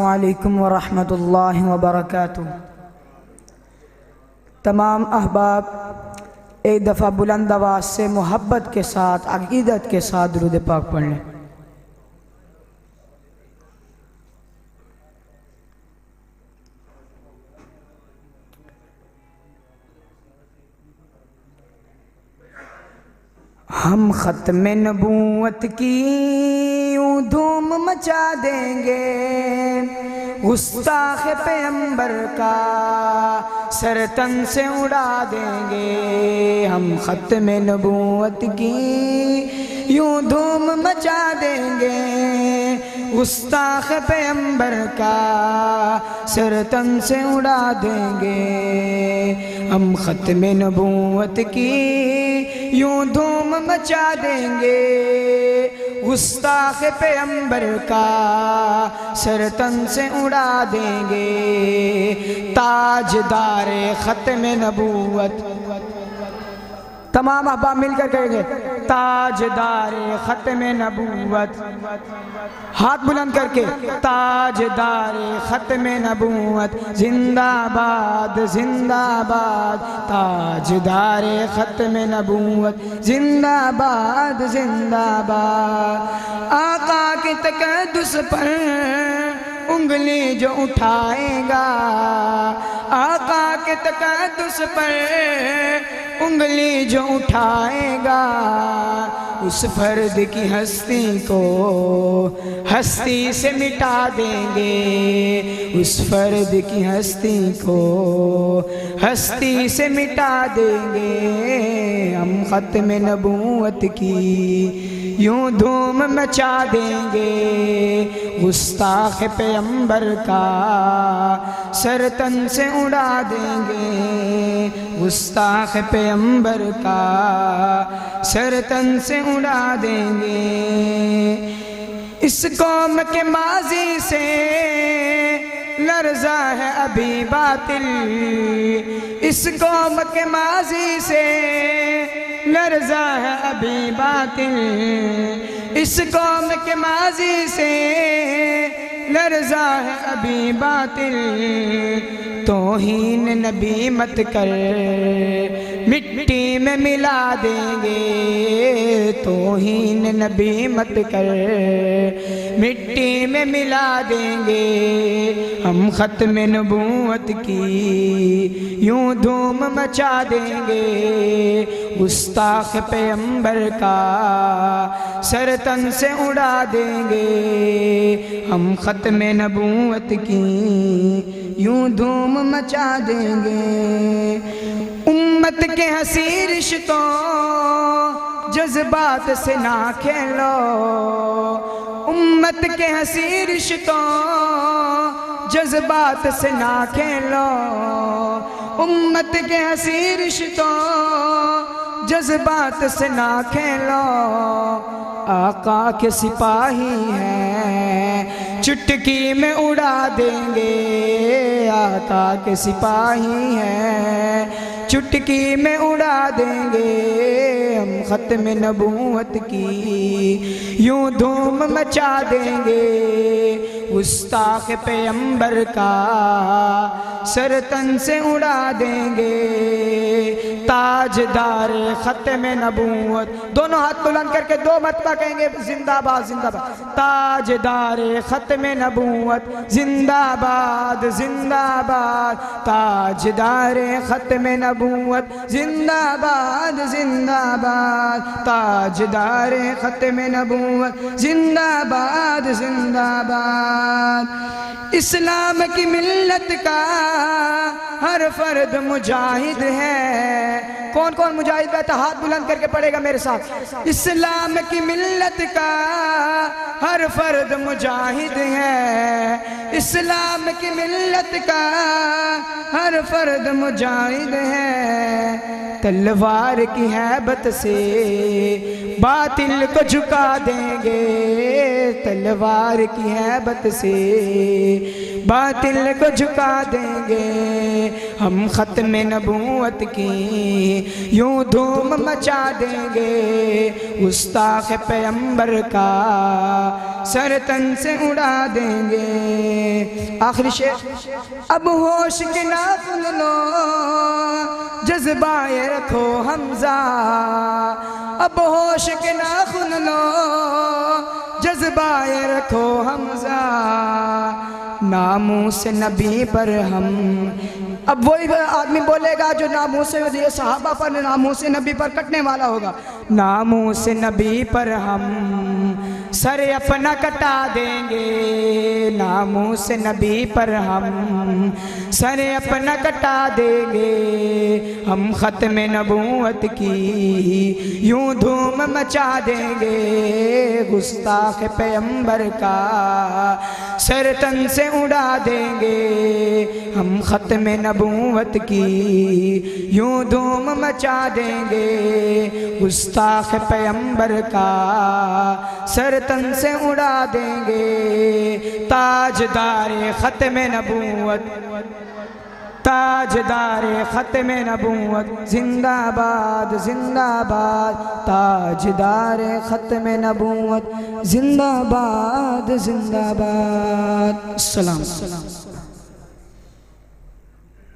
अस्सलामुअलैकुम वरहमतुल्लाहि वबरकातुह। तमाम अहबाब एक दफ़ा बुलंद आवाज़ से मोहब्बत के साथ अक़ीदत के साथ दुरूद पाक पढ़ लें। हम ख़त्म नबूवत की यूं धूम मचा देंगे, गुस्ताख़ पैगंबर का सर तन से उड़ा देंगे। हम ख़त्म नबूवत की यूं धूम मचा देंगे, गुस्ताख़ पैगंबर का सर तन से उड़ा देंगे। हम ख़त्म नबूवत की यूं धूम मचा देंगे, गुस्ताख़ पैगंबर का सर तन से उड़ा देंगे। ताजदार ख़त्म नबूवत, तमाम अहबाब मिलकर कहेंगे ताजदार ख़त्म नबूवत, हाथ बुलंद करके ताजदार ख़त्म नबूवत जिंदाबाद जिंदाबाद, ताजदार ख़त्म नबूवत जिंदाबाद जिंदाबाद। आका के तक़द्दुस पर उंगली जो उठाएगा, आका के तक़द्दुस पर उंगली जो उठाएगा, उस फर्द की हस्ती को हस्ती से मिटा देंगे। उस फर्द की हस्ती को हस्ती से मिटा देंगे। हम ख़त्म नबूवत की यूं धूम मचा देंगे, गुस्ताख़ पैगंबर का सर तन से उड़ा देंगे। गुस्ताख़ पैगंबर का सर तन से उड़ा देंगे। इस कौम के माज़ी से लर्ज़ा है अभी बातिल, इस कौम के माज़ी से लर्ज़ा है अभी बातिल, इस कौम के माज़ी से लर्ज़ा है अभी बातिल। तौहीन नबी मत कर मिट्टी में मिला देंगे, तौहीन नबी मत कर मिट्टी में मिला देंगे। हम ख़त्म नबूवत की यूं धूम मचा देंगे, गुस्ताख़ पैगंबर का सर तन से उड़ा देंगे। हम ख़त्म नबूवत की यूं धूम मचा देंगे। उम्मत के हसी रिश्तों जज्बात से ना खेलो, उम्मत के हसी रिश्तों जज्बात से ना खेलो, उम्मत के हसी रिश्तों जज्बात से ना खेलो। आका के सिपाही हैं चुटकी में उड़ा देंगे, आका के सिपाही हैं चुटकी में उड़ा देंगे। हम ख़त्म नबूवत की यूं धूम मचा देंगे, गुस्ताख़ पैगंबर का सर तन से उड़ा देंगे। ताजदार ख़त्म नबूवत, दोनों हाथ बुलंद करके दो मरतबा कहेंगे जिंदाबाद जिंदाबाद। ताजदार ख़त्म नबूवत जिंदाबाद जिंदाबाद, ताजदार ख़त्म नबूवत जिंदाबाद जिंदाबाद, ताजदार ख़त्म नबूवत जिंदाबाद जिंदाबाद। इस्लाम की मिल्लत का हर फर्द मुजाहिद है। कौन कौन मुजाहिद बैठा हाथ बुलंद करके पढ़ेगा मेरे साथ। इस्लाम की मिल्लत का हर फर्द मुजाहिद है, इस्लाम की मिल्लत का हर फर्द मुजाहिद है। तलवार की हैबत से बातिल को झुका देंगे, तलवार की हैबत से बातिल को झुका देंगे। हम ख़त्म नबूवत की यूं धूम मचा देंगे, गुस्ताख़ पैगंबर का सर तन से उड़ा देंगे। आखिरी शेर, अब होश के नाखुन लो जज्बाए रखो हमजा, अब होश के नाखुन लो जज्बाए रखो हमजा, नामों से नबी पर हम। अब वही आदमी बोलेगा जो नामों से सहाबा पर, नामों से नबी पर कटने वाला होगा। नामों से नबी पर हम सर अपना कटा देंगे, नामों से नबी पर हम सर अपना कटा देंगे, हम ख़त्म नबूवत की यूं धूम मचा देंगे, गुस्ताख पैगंबर का सर तन से उड़ा देंगे, हम ख़त्म नबूवत की यूं धूम मचा देंगे, गुस्ताख पैगंबर का सर तन से उड़ा देंगे, ताजदारे ख़त्म नबूवत, ताजदारे ख़त्म नबूवत जिंदाबाद जिंदाबाद, ताजदारे ख़त्म नबूवत जिंदाबाद जिंदाबाद। सलाम।